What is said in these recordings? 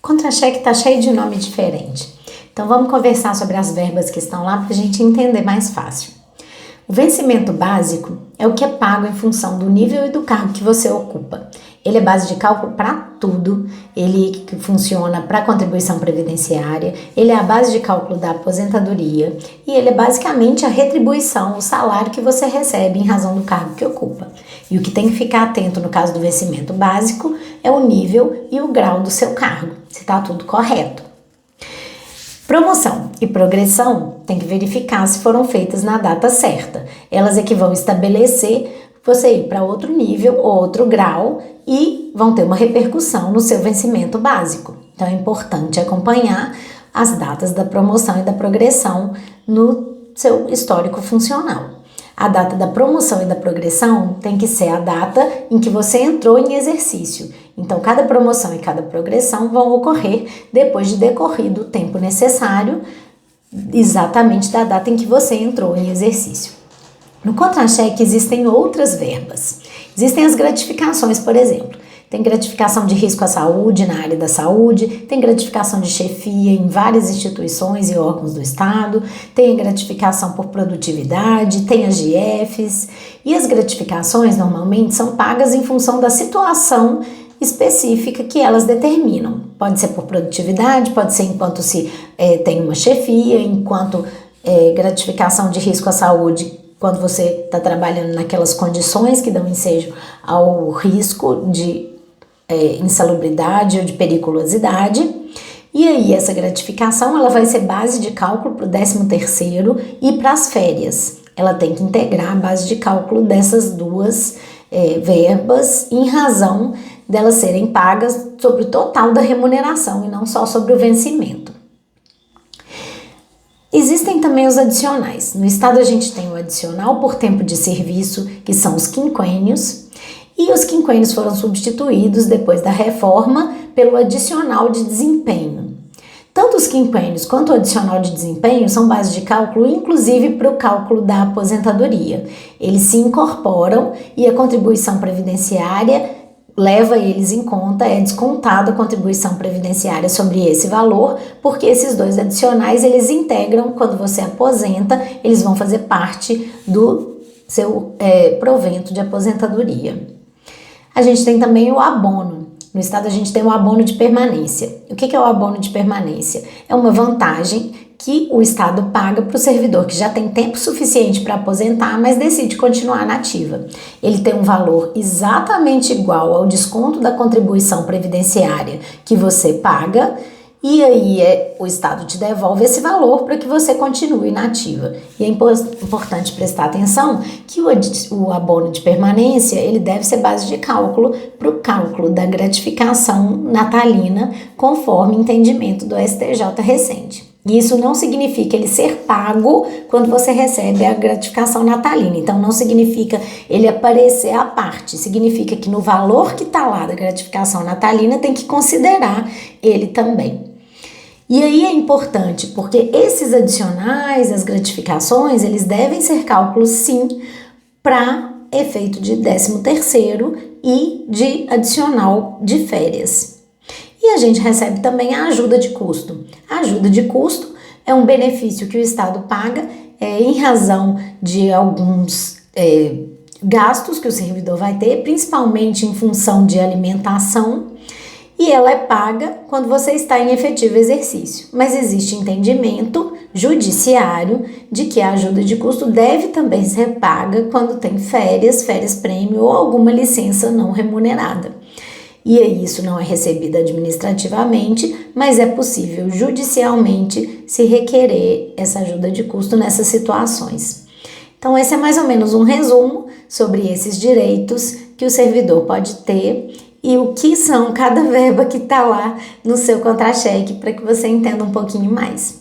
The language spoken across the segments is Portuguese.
Contra-cheque está cheio de nome diferente. Então vamos conversar sobre as verbas que estão lá para a gente entender mais fácil. O vencimento básico é o que é pago em função do nível e do cargo que você ocupa. Ele é base de cálculo para tudo, ele funciona para contribuição previdenciária, ele é a base de cálculo da aposentadoria e ele é basicamente a retribuição, o salário que você recebe em razão do cargo que ocupa. E o que tem que ficar atento no caso do vencimento básico é o nível e o grau do seu cargo, se está tudo correto. Promoção e progressão tem que verificar se foram feitas na data certa. Elas é que vão estabelecer você ir para outro nível ou outro grau e vão ter uma repercussão no seu vencimento básico. Então é importante acompanhar as datas da promoção e da progressão no seu histórico funcional. A data da promoção e da progressão tem que ser a data em que você entrou em exercício. Então, cada promoção e cada progressão vão ocorrer depois de decorrido o tempo necessário, exatamente da data em que você entrou em exercício. No contra-cheque existem outras verbas. Existem as gratificações, por exemplo. Tem gratificação de risco à saúde na área da saúde, tem gratificação de chefia em várias instituições e órgãos do Estado, tem a gratificação por produtividade, tem as GFs. E as gratificações normalmente são pagas em função da situação específica que elas determinam. Pode ser por produtividade, pode ser enquanto se tem uma chefia, enquanto gratificação de risco à saúde, quando você está trabalhando naquelas condições que dão ensejo ao risco de insalubridade ou de periculosidade. E aí essa gratificação ela vai ser base de cálculo para o 13º e para as férias. Ela tem que integrar a base de cálculo dessas duas verbas em razão delas serem pagas sobre o total da remuneração e não só sobre o vencimento. Existem também os adicionais. No Estado a gente tem o adicional por tempo de serviço, que são os quinquênios, e os quinquênios foram substituídos depois da reforma pelo adicional de desempenho. Tanto os quinquênios quanto o adicional de desempenho são base de cálculo, inclusive para o cálculo da aposentadoria. Eles se incorporam e a contribuição previdenciária leva eles em conta, é descontada a contribuição previdenciária sobre esse valor, porque esses dois adicionais eles integram, quando você aposenta, eles vão fazer parte do seu provento de aposentadoria. A gente tem também o abono. No Estado a gente tem o abono de permanência. O que é o abono de permanência? É uma vantagem que o Estado paga para o servidor que já tem tempo suficiente para aposentar, mas decide continuar na ativa. Ele tem um valor exatamente igual ao desconto da contribuição previdenciária que você paga, e aí o Estado te devolve esse valor para que você continue na ativa. E é importante prestar atenção que o abono de permanência ele deve ser base de cálculo para o cálculo da gratificação natalina, conforme entendimento do STJ recente. E isso não significa ele ser pago quando você recebe a gratificação natalina. Então, não significa ele aparecer à parte. Significa que no valor que está lá da gratificação natalina tem que considerar ele também. E aí é importante, porque esses adicionais, as gratificações, eles devem ser cálculos, sim, para efeito de 13º e de adicional de férias. E a gente recebe também a ajuda de custo. A ajuda de custo é um benefício que o Estado paga em razão de alguns gastos que o servidor vai ter, principalmente em função de alimentação, e ela é paga quando você está em efetivo exercício. Mas existe entendimento judiciário de que a ajuda de custo deve também ser paga quando tem férias prêmio ou alguma licença não remunerada. E aí isso não é recebido administrativamente, mas é possível judicialmente se requerer essa ajuda de custo nessas situações. Então esse é mais ou menos um resumo sobre esses direitos que o servidor pode ter e o que são cada verba que está lá no seu contra-cheque para que você entenda um pouquinho mais.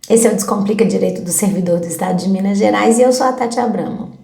Esse é o Descomplica Direito do Servidor do Estado de Minas Gerais e eu sou a Tati Abramo.